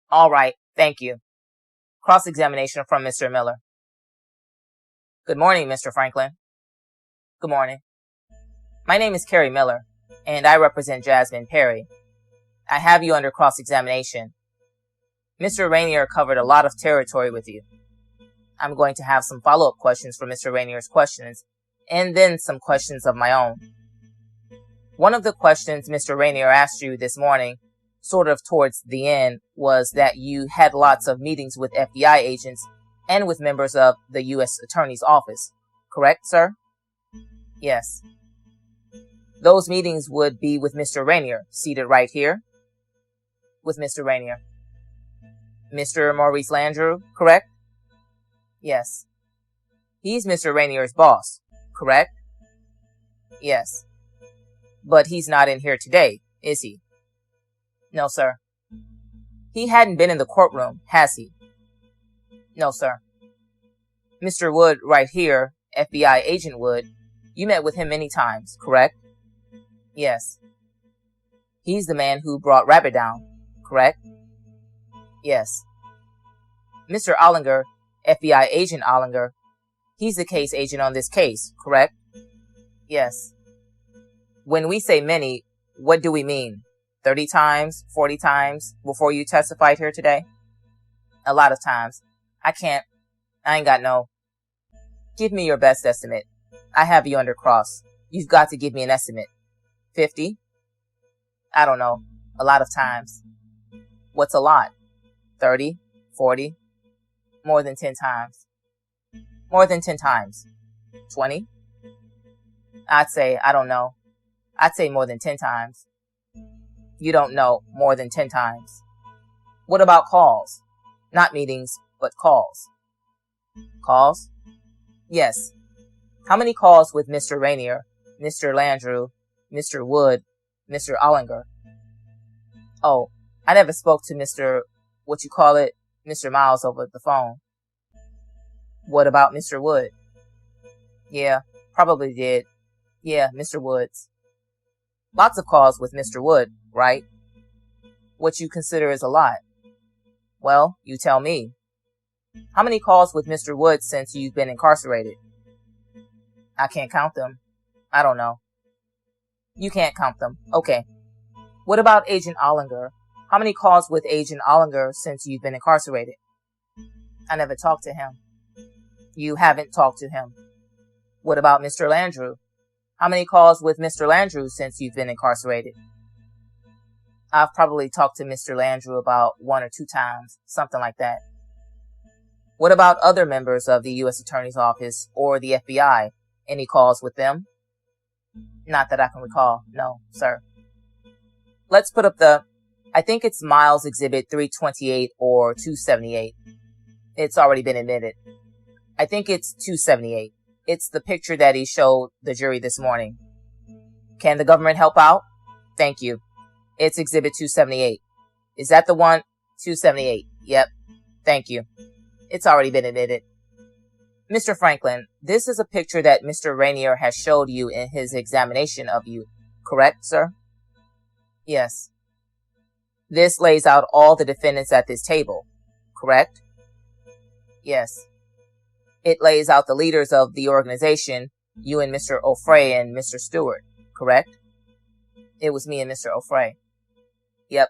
All right, thank you. Cross-examination from Mr. Miller. Good morning, Mr. Franklin. Good morning. My name is Carrie Miller, and I represent Jasmine Perry. I have you under cross-examination. Mr. Rainier covered a lot of territory with you. I'm going to have some follow-up questions for Mr. Rainier's questions, and then some questions of my own. One of the questions Mr. Rainier asked you this morning, sort of towards the end, was that you had lots of meetings with FBI agents and with members of the U.S. Attorney's Office. Correct, sir? Yes. Those meetings would be with Mr. Rainier, seated right here. With Mr. Rainier. Mr. Maurice Landrew, correct? Yes. He's Mr. Rainier's boss, correct? Yes. But he's not in here today, is he? No, sir. He hadn't been in the courtroom, has he? No, sir. Mr. Wood, right here, FBI agent Wood, you met with him many times, correct? Yes. He's the man who brought Rabbit down, correct? Yes. Mr. Ollinger, FBI agent Ollinger, he's the case agent on this case, correct? Yes. When we say many, what do we mean? 30 times, 40 times before you testified here today? A lot of times. I ain't got no. Give me your best estimate. I have you under cross. You've got to give me an estimate. 50? I don't know. A lot of times. What's a lot? 30? 40? More than 10 times. More than 10 times. 20? I'd say, I don't know. I'd say more than 10 times. You don't know more than 10 times. What about calls? Not meetings, but calls. Calls? Yes. How many calls with Mr. Rainier, Mr. Landrew, Mr. Wood, Mr. Ollinger? Oh, I never spoke to Mr. Mr. Miles over the phone. What about Mr. Wood? Yeah, probably did. Yeah, Mr. Woods. Lots of calls with Mr. Wood, right? What you consider is a lot. Well, you tell me. How many calls with Mr. Wood since you've been incarcerated? I can't count them. I don't know. You can't count them. Okay. What about Agent Ollinger? How many calls with Agent Ollinger since you've been incarcerated? I never talked to him. You haven't talked to him. What about Mr. Landrew? How many calls with Mr. Landrew since you've been incarcerated? I've probably talked to Mr. Landrew about 1 or 2 times, something like that. What about other members of the U.S. Attorney's Office or the FBI? Any calls with them? Not that I can recall. No, sir. Let's put up I think it's Miles Exhibit 328 or 278. It's already been admitted. I think it's 278. It's the picture that he showed the jury this morning. Can the government help out? Thank you. It's Exhibit 278. Is that the one? 278. Yep. Thank you. It's already been admitted. Mr. Franklin, this is a picture that Mr. Rainier has showed you in his examination of you, correct, sir? Yes. This lays out all the defendants at this table, correct? Yes. It lays out the leaders of the organization, you and Mr. O'Fray and Mr. Stewart, correct? It was me and Mr. O'Fray. Yep.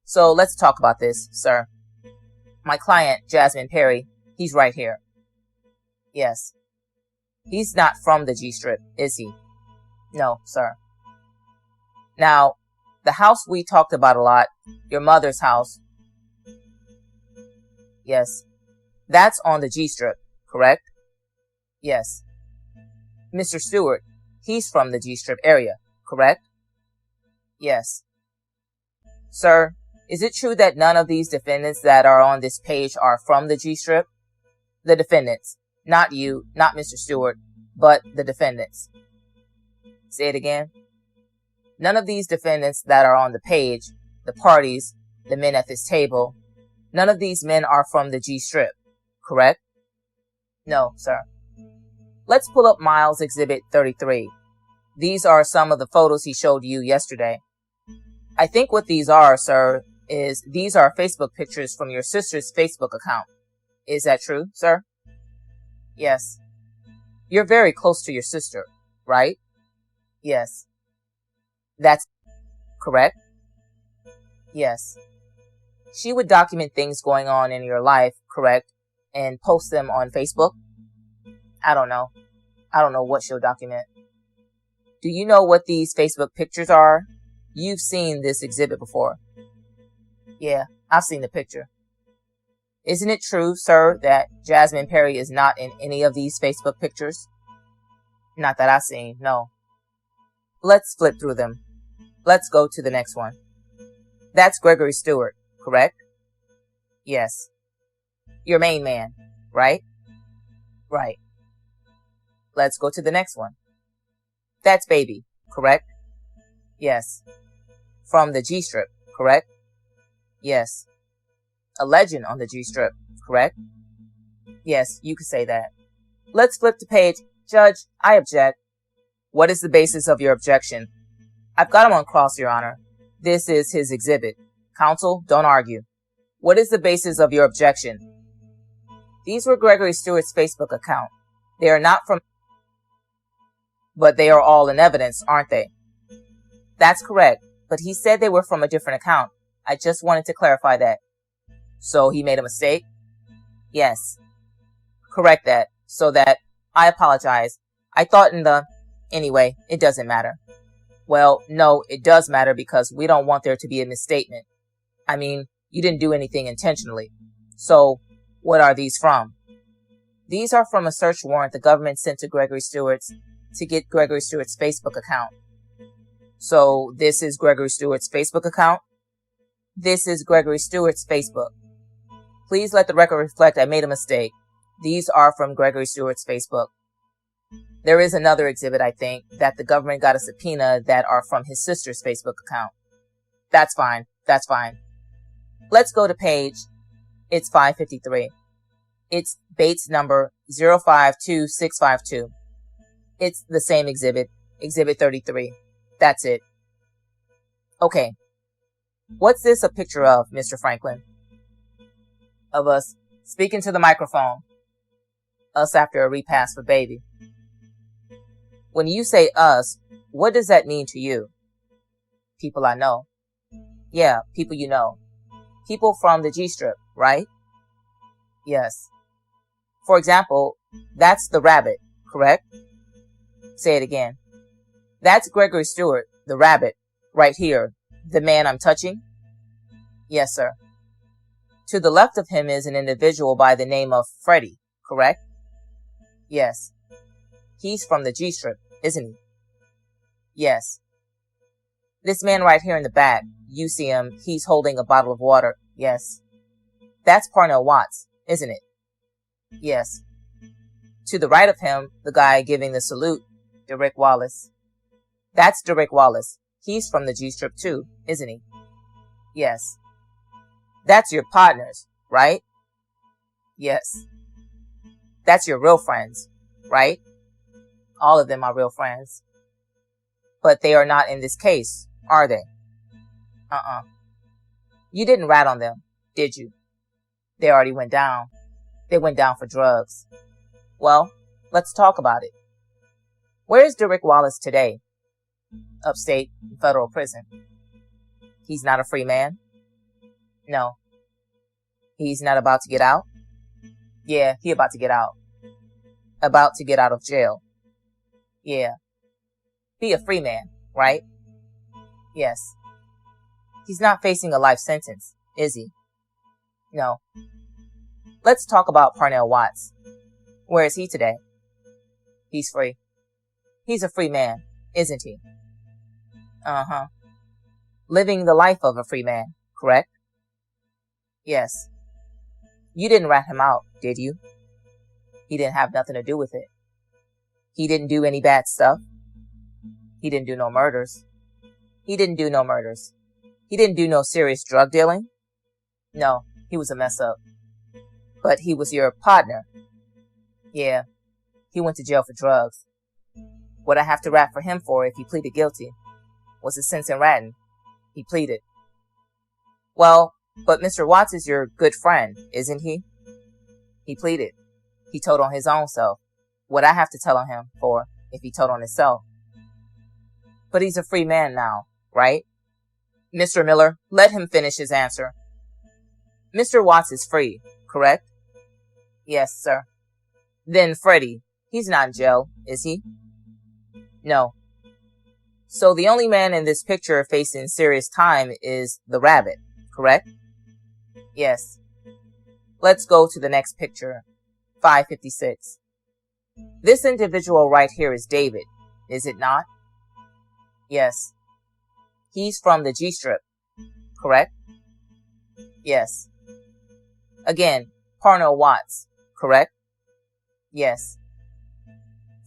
So let's talk about this, sir. My client, Jasmine Perry, he's right here. Yes. He's not from the G-Strip, is he? No, sir. Now, the house we talked about a lot, your mother's house. Yes. That's on the G-Strip, correct? Yes. Mr. Stewart, he's from the G-Strip area, correct? Yes. Sir, is it true that none of these defendants that are on this page are from the G-Strip? The defendants. Not you, not Mr. Stewart, but the defendants. Say it again. None of these defendants that are on the page, the parties, the men at this table, none of these men are from the G-Strip, correct? No, sir. Let's pull up Miles Exhibit 33. These are some of the photos he showed you yesterday. I think what these are, sir, is these are Facebook pictures from your sister's Facebook account. Is that true, sir? Yes. You're very close to your sister, right? Yes. That's correct? Yes. She would document things going on in your life, correct? And post them on Facebook? I don't know. I don't know what she'll document. Do you know what these Facebook pictures are? You've seen this exhibit before. Yeah, I've seen the picture. Isn't it true, sir, that Jasmine Perry is not in any of these Facebook pictures? Not that I've seen, no. Let's flip through them. Let's go to the next one. That's Gregory Stewart, correct? Yes. Your main man, right? Right. Let's go to the next one. That's Baby, correct? Yes. From the G-strip, correct? Yes. A legend on the G-strip, correct? Yes, you could say that. Let's flip the page. Judge, I object. What is the basis of your objection? I've got him on cross, Your Honor. This is his exhibit. Counsel, don't argue. What is the basis of your objection? These were Gregory Stewart's Facebook account. They are not from... But they are all in evidence, aren't they? That's correct, but he said they were from a different account. I just wanted to clarify that. So he made a mistake? Yes. Correct that, so that... I apologize. I thought in the... Anyway, it doesn't matter. Well, no, it does matter because we don't want there to be a misstatement. I mean, you didn't do anything intentionally. So, what are these from? These are from a search warrant the government sent to Gregory Stewart's to get Gregory Stewart's Facebook account. So, this is Gregory Stewart's Facebook account? This is Gregory Stewart's Facebook. Please let the record reflect I made a mistake. These are from Gregory Stewart's Facebook. There is another exhibit, I think, that the government got a subpoena that are from his sister's Facebook account. That's fine. That's fine. Let's go to page. It's 553. It's Bates number 052652. It's the same exhibit, exhibit 33. That's it. Okay. What's this a picture of, Mr. Franklin? Of us speaking to the microphone. Us after a repast for Baby. When you say us, what does that mean to you? People I know. Yeah, people you know. People from the G-strip, right? Yes. For example, that's the rabbit, correct? Say it again. That's Gregory Stewart, the rabbit, right here, the man I'm touching? Yes, sir. To the left of him is an individual by the name of Freddie, correct? Yes. He's from the G-strip, isn't he? Yes. This man right here in the back, you see him, he's holding a bottle of water. Yes. That's Parnell Watts, isn't it? Yes. To the right of him, the guy giving the salute, Derrick Wallace. That's Derrick Wallace. He's from the G-strip too, isn't he? Yes. That's your partners, right? Yes. That's your real friends, right? All of them are real friends. But they are not in this case, are they? You didn't rat on them, did you? They already went down. They went down for drugs. Well, let's talk about it. Where is Derrick Wallace today? Upstate federal prison. He's not a free man? No. He's not about to get out? Yeah, he about to get out. About to get out of jail. Yeah. Be a free man, right? Yes. He's not facing a life sentence, is he? No. Let's talk about Parnell Watts. Where is he today? He's free. He's a free man, isn't he? Uh-huh. Living the life of a free man, correct? Yes. You didn't rat him out, did you? He didn't have nothing to do with it. He didn't do any bad stuff. He didn't do no murders. He didn't do no murders. He didn't do no serious drug dealing. No, he was a mess up. But he was your partner. Yeah, he went to jail for drugs. What I have to rat for him for if he pleaded guilty was a sense in ratting. He pleaded. Well, but Mr. Watts is your good friend, isn't he? He pleaded. He told on his own self. What I have to tell on him for if he told on himself? But he's a free man now, right? Mr. Miller, let him finish his answer. Mr. Watts is free, correct? Yes, sir. Then Freddie, he's not in jail, is he? No. So the only man in this picture facing serious time is the rabbit, correct? Yes. Let's go to the next picture, 556. This individual right here is David, is it not? Yes. He's from the G-strip, correct? Yes. Again, Parnell Watts, correct? Yes.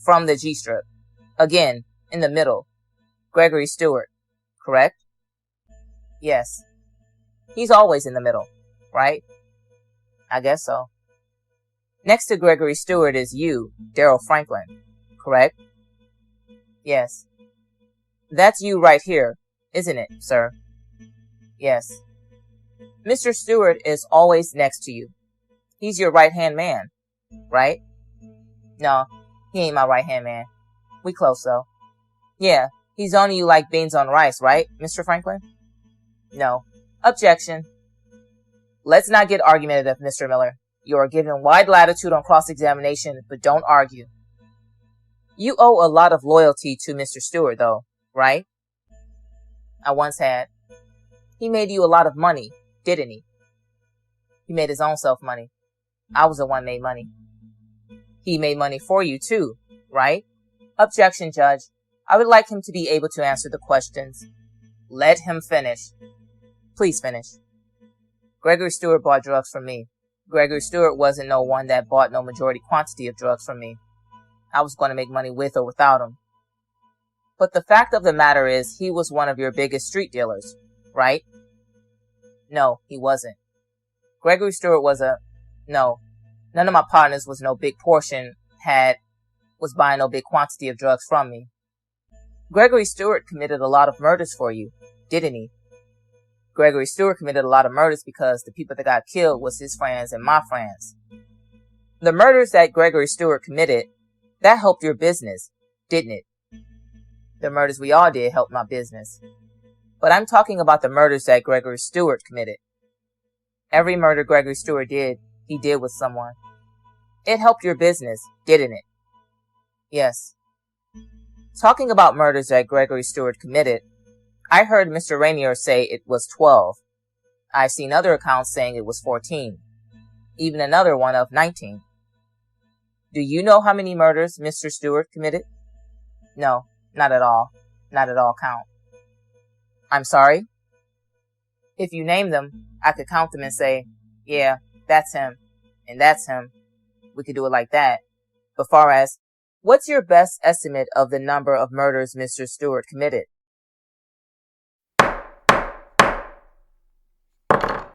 From the G-strip. Again, in the middle, Gregory Stewart, correct? Yes. He's always in the middle, right? I guess so. Next to Gregory Stewart is you, Darryl Franklin, correct? Yes. That's you right here, isn't it, sir? Yes. Mr. Stewart is always next to you. He's your right-hand man, right? No, he ain't my right-hand man. We close, though. Yeah, he's on you like beans on rice, right, Mr. Franklin? No. Objection. Let's not get argumentative, Mr. Miller. You are given wide latitude on cross-examination, but don't argue. You owe a lot of loyalty to Mr. Stewart, though, right? I once had. He made you a lot of money, didn't he? He made his own self money. I was the one made money. He made money for you, too, right? Objection, Judge. I would like him to be able to answer the questions. Let him finish. Please finish. Gregory Stewart bought drugs from me. Gregory Stewart wasn't no one that bought no majority quantity of drugs from me. I was going to make money with or without him. But the fact of the matter is, he was one of your biggest street dealers, right? No, he wasn't. Gregory Stewart was no. None of my partners was no big portion, was buying no big quantity of drugs from me. Gregory Stewart committed a lot of murders for you, didn't he? Gregory Stewart committed a lot of murders because the people that got killed was his friends and my friends. The murders that Gregory Stewart committed, that helped your business, didn't it? The murders we all did helped my business. But I'm talking about the murders that Gregory Stewart committed. Every murder Gregory Stewart did, he did with someone. It helped your business, didn't it? Yes. Talking about murders that Gregory Stewart committed, I heard Mr. Rainier say it was 12. I've seen other accounts saying it was 14. Even another one of 19. Do you know how many murders Mr. Stewart committed? No, not at all. Not at all count. I'm sorry? If you name them, I could count them and say, yeah, that's him, and that's him. We could do it like that. But far as, what's your best estimate of the number of murders Mr. Stewart committed?